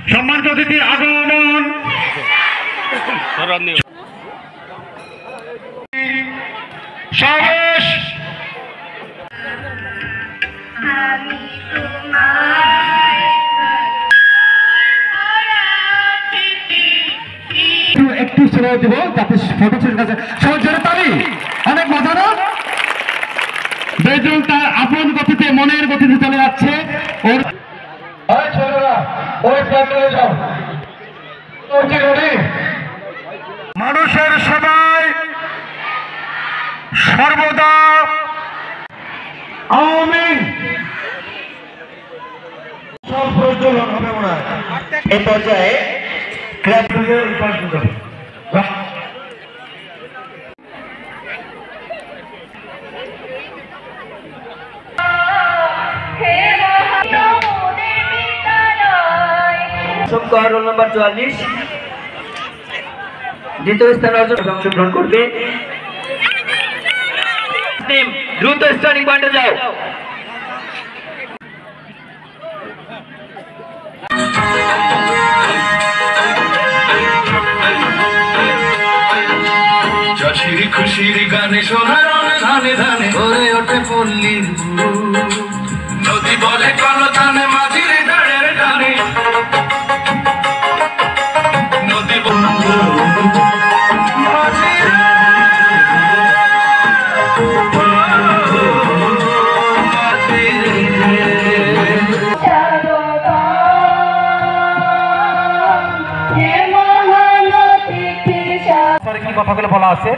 সম্মানিত অতিথি আগমন সমাবেশ একটু সময় দেব যাতে ফটো ছিল কাছে সবাই জোরে তালি অনেক মজা না বেজুল তার আপন গতিতে মনের গতিতে চলে যাচ্ছে ওর ছেলেরা ওই প্যান্ডেলে যাও মানুষের সবাই সর্বদা আওয়ামী সব প্রজ্বলন হবে মনে হয় এই পর্যায়ে রোল নম্বর 44 দ্বিতীয় স্থানে অংশগ্রহণ করবে। দ্রুত স্টার্টিং পয়েন্টে যাও। খুশির খুশির গানে সোনার ধানে ধানে ভরে ওঠে পল্লীর নদী বলে কালো ধানে মাঝির ডাড়ের ডানে নদী কি কথাগুলো বলা আছে